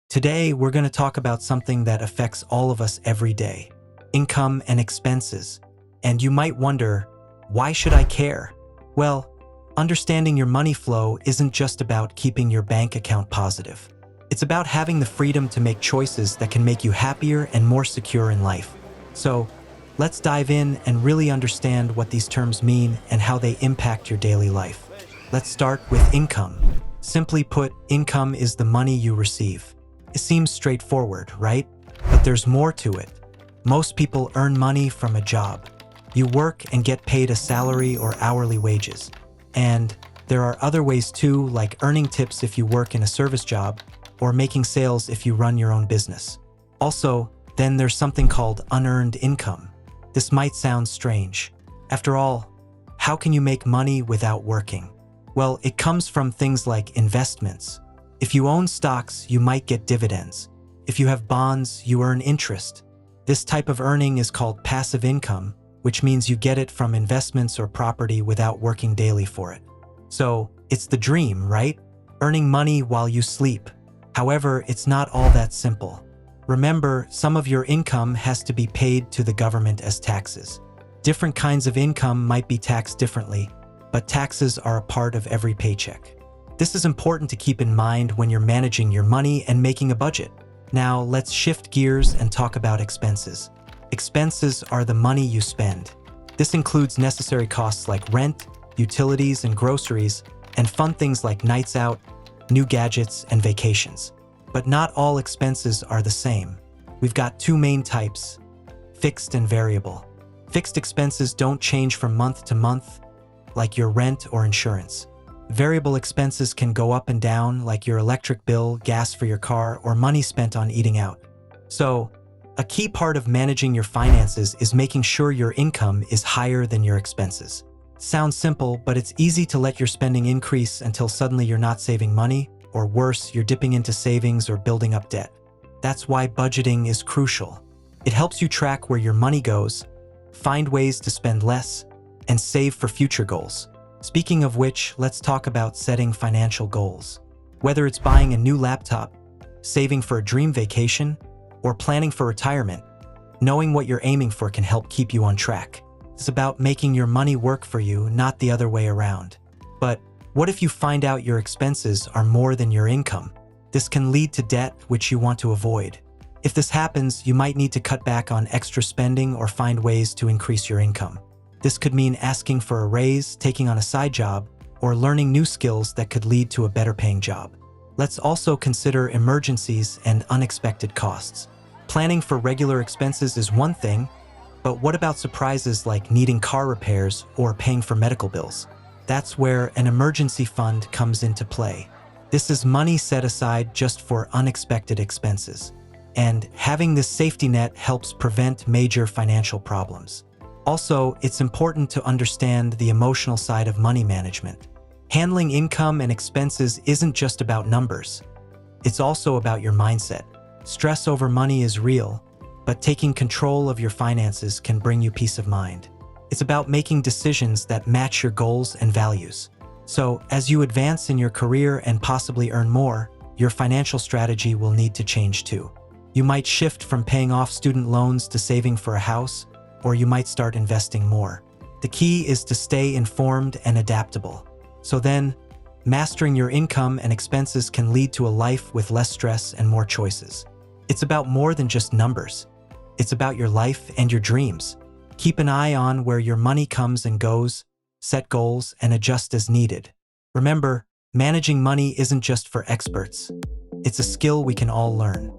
Today, we're going to talk about something that affects all of us every day: income and expenses. And you might wonder, why should I care? Well, understanding your money flow isn't just about keeping your bank account positive. It's about having the freedom to make choices that can make you happier and more secure in life. So, let's dive in and really understand what these terms mean and how they impact your daily life. Let's start with income. Simply put, income is the money you receive. It seems straightforward, right? But there's more to it. Most people earn money from a job. You work and get paid a salary or hourly wages. And there are other ways too, like earning tips if you work in a service job, or making sales if you run your own business. Also, then there's something called unearned income. This might sound strange. After all, how can you make money without working? Well, it comes from things like investments. If you own stocks, you might get dividends. If you have bonds, you earn interest. This type of earning is called passive income, which means you get it from investments or property without working daily for it. So, it's the dream, right? Earning money while you sleep. However, it's not all that simple. Remember, some of your income has to be paid to the government as taxes. Different kinds of income might be taxed differently, but taxes are a part of every paycheck. This is important to keep in mind when you're managing your money and making a budget. Now, let's shift gears and talk about expenses. Expenses are the money you spend. This includes necessary costs like rent, utilities, and groceries, and fun things like nights out, new gadgets, and vacations. But not all expenses are the same. We've got two main types: fixed and variable. Fixed expenses don't change from month to month, like your rent or insurance. Variable expenses can go up and down, like your electric bill, gas for your car, or money spent on eating out. So, a key part of managing your finances is making sure your income is higher than your expenses. Sounds simple, but it's easy to let your spending increase until suddenly you're not saving money, or worse, you're dipping into savings or building up debt. That's why budgeting is crucial. It helps you track where your money goes, find ways to spend less, and save for future goals. Speaking of which, let's talk about setting financial goals. Whether it's buying a new laptop, saving for a dream vacation, or planning for retirement, knowing what you're aiming for can help keep you on track. It's about making your money work for you, not the other way around. But what if you find out your expenses are more than your income? This can lead to debt, which you want to avoid. If this happens, you might need to cut back on extra spending or find ways to increase your income. This could mean asking for a raise, taking on a side job, or learning new skills that could lead to a better paying job. Let's also consider emergencies and unexpected costs. Planning for regular expenses is one thing, but what about surprises like needing car repairs or paying for medical bills? That's where an emergency fund comes into play. This is money set aside just for unexpected expenses. And having this safety net helps prevent major financial problems. Also, it's important to understand the emotional side of money management. Handling income and expenses isn't just about numbers. It's also about your mindset. Stress over money is real, but taking control of your finances can bring you peace of mind. It's about making decisions that match your goals and values. So, as you advance in your career and possibly earn more, your financial strategy will need to change too. You might shift from paying off student loans to saving for a house, or you might start investing more. The key is to stay informed and adaptable. So then, mastering your income and expenses can lead to a life with less stress and more choices. It's about more than just numbers. It's about your life and your dreams. Keep an eye on where your money comes and goes, set goals, and adjust as needed. Remember, managing money isn't just for experts. It's a skill we can all learn.